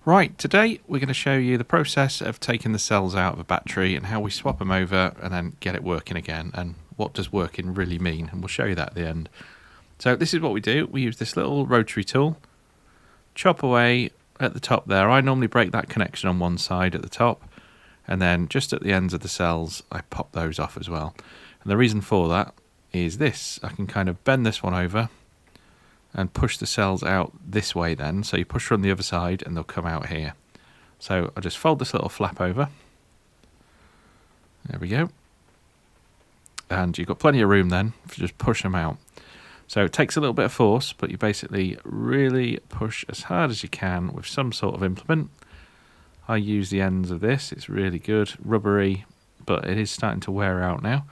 Right, today we're going to show you the process of taking the cells out of a battery and how we swap them over and then get it working again, and what does working really mean, and we'll show you that at the end. So this is what we do. We use this little rotary tool, chop away at the top there. I normally break that connection on one side at the top, and then just at the ends of the cells I pop those off as well. And the reason for that is this: I can kind of bend this one over and push the cells out this way then, so you push from the other side and they'll come out here. So I'll just fold this little flap over. There we go. And you've got plenty of room then to just push them out. So it takes a little bit of force, but you basically really push as hard as you can with some sort of implement. I use the ends of this, it's really good, rubbery, but it is starting to wear out now.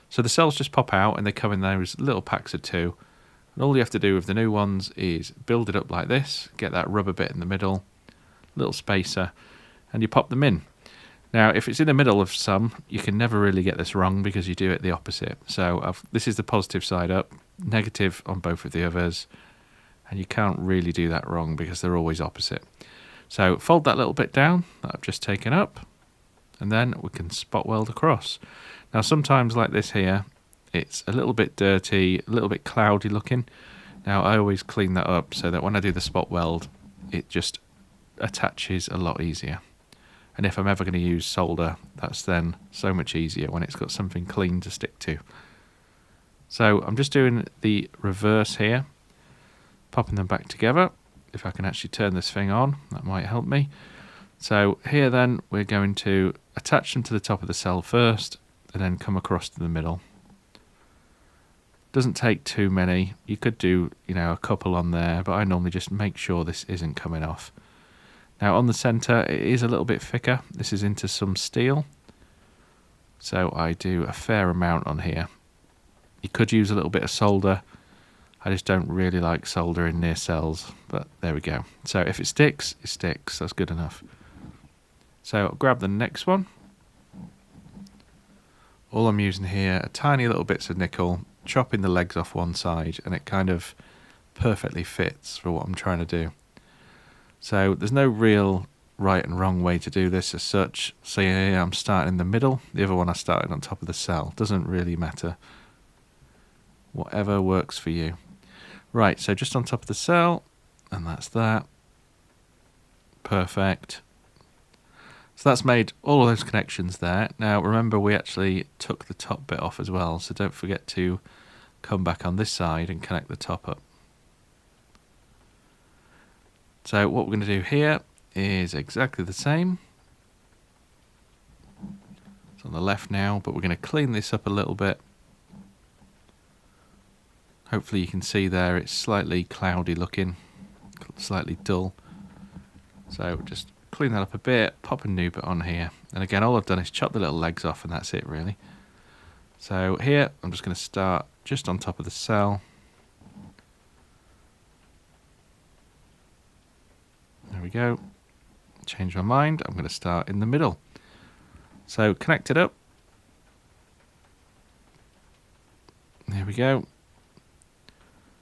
So the cells just pop out and they come in those little packs of 2. And all you have to do with the new ones is build it up like this, get that rubber bit in the middle, little spacer, and you pop them in. Now, if it's in the middle of some, you can never really get this wrong because you do it the opposite. So this is the positive side up, negative on both of the others, and you can't really do that wrong because they're always opposite. So fold that little bit down that I've just taken up, and then we can spot weld across. Now, sometimes like this here, it's a little bit dirty, a little bit cloudy looking. Now I always clean that up so that when I do the spot weld, it just attaches a lot easier. And if I'm ever going to use solder, that's then so much easier when it's got something clean to stick to. So I'm just doing the reverse here, popping them back together. If I can actually turn this thing on, that might help me. So here then, we're going to attach them to the top of the cell first, and then come across to the middle. Doesn't take too many. You could do, a couple on there, but I normally just make sure this isn't coming off. Now on the center, it is a little bit thicker. This is into some steel, so I do a fair amount on here. You could use a little bit of solder. I just don't really like soldering near cells, but there we go. So if it sticks, it sticks. That's good enough. So I'll grab the next one. All I'm using here are tiny little bits of nickel, chopping the legs off one side, and it kind of perfectly fits for what I'm trying to do. So there's no real right and wrong way to do this as such. So yeah, I'm starting in the middle, the other one I started on top of the cell. Doesn't really matter. Whatever works for you. Right, so just on top of the cell, and that's that. Perfect. So that's made all of those connections there. Now remember, we actually took the top bit off as well, so don't forget to come back on this side and connect the top up. So what we're going to do here is exactly the same. It's on the left now, but we're going to clean this up a little bit. Hopefully you can see there it's slightly cloudy looking, slightly dull. So just clean that up a bit, pop a new bit on here, and again all I've done is chop the little legs off and that's it really. So here I'm just going to start just on top of the cell. There we go. Change my mind, I'm going to start in the middle. So connect it up. There we go.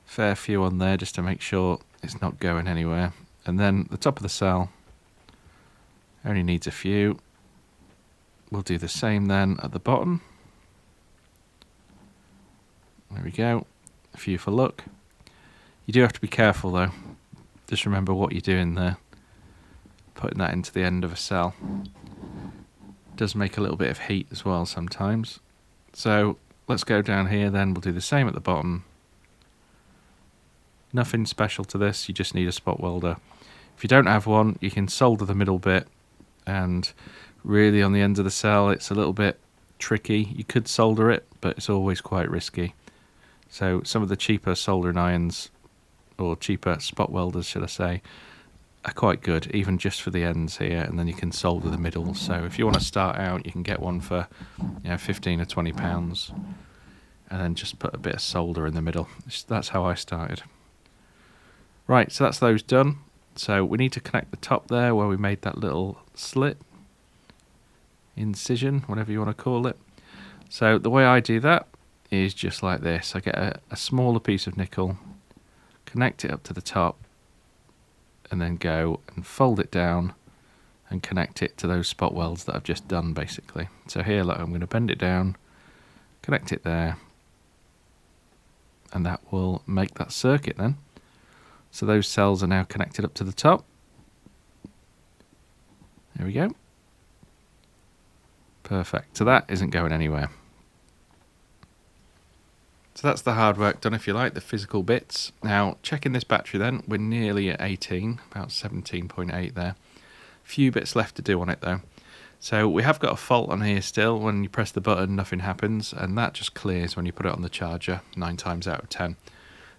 Fair few on there just to make sure it's not going anywhere. And then the top of the cell only needs a few. We'll do the same then at the bottom. There we go. A few for luck. You do have to be careful though. Just remember what you're doing there. Putting that into the end of a cell. Does make a little bit of heat as well sometimes. So let's go down here then. We'll do the same at the bottom. Nothing special to this. You just need a spot welder. If you don't have one, you can solder the middle bit. And really on the ends of the cell it's a little bit tricky. You could solder it, but it's always quite risky. So some of the cheaper soldering irons, or cheaper spot welders should I say, are quite good, even just for the ends here, and then you can solder the middle. So if you want to start out, you can get one for 15 or 20 pounds, and then just put a bit of solder in the middle. That's how I started. Right, so that's those done. So we need to connect the top there where we made that little slit, incision, whatever you want to call it. So the way I do that is just like this. I get a smaller piece of nickel, connect it up to the top, and then go and fold it down and connect it to those spot welds that I've just done basically. So here, look, I'm going to bend it down, connect it there, and that will make that circuit then. So those cells are now connected up to the top. There we go. Perfect. So that isn't going anywhere. So that's the hard work done, if you like, the physical bits. Now, checking this battery then, we're nearly at 18, about 17.8 there. Few bits left to do on it though. So we have got a fault on here still. When you press the button, nothing happens, and that just clears when you put it on the charger 9 times out of 10.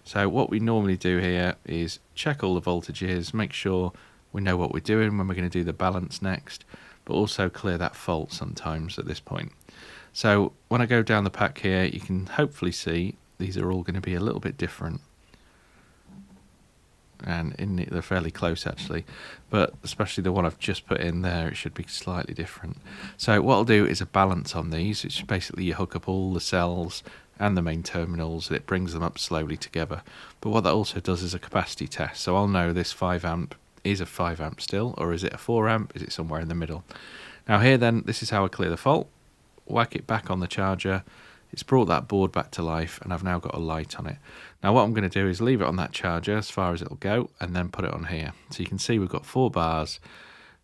So what we normally do here is check all the voltages, make sure we know what we're doing when we're going to do the balance next, but also clear that fault sometimes at this point. So when I go down the pack here, you can hopefully see these are all going to be a little bit different. And they're fairly close actually, but especially the one I've just put in there, it should be slightly different. So what I'll do is a balance on these, which basically you hook up all the cells and the main terminals, and it brings them up slowly together. But what that also does is a capacity test, so I'll know this 5 amp is a 5 amp still, or is it a 4 amp, is it somewhere in the middle. Now here then, this is how I clear the fault. Whack it back on the charger, it's brought that board back to life, and I've now got a light on it. Now what I'm going to do is leave it on that charger as far as it'll go, and then put it on here. So you can see we've got 4 bars.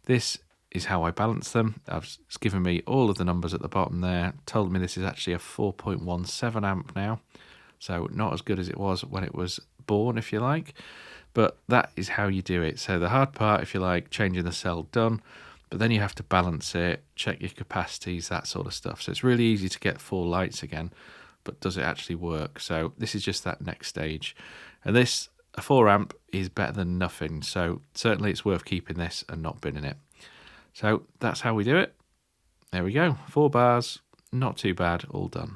This is how I balance them. It's given me all of the numbers at the bottom there, told me this is actually a 4.17 amp now, so not as good as it was when it was born, if you like, but that is how you do it. So the hard part, if you like, changing the cell, done. But then you have to balance it, check your capacities, that sort of stuff. So it's really easy to get 4 lights again, but does it actually work? So this is just that next stage. And this, a 4 amp, is better than nothing. So certainly it's worth keeping this and not binning it. So that's how we do it. There we go, 4 bars, not too bad, all done.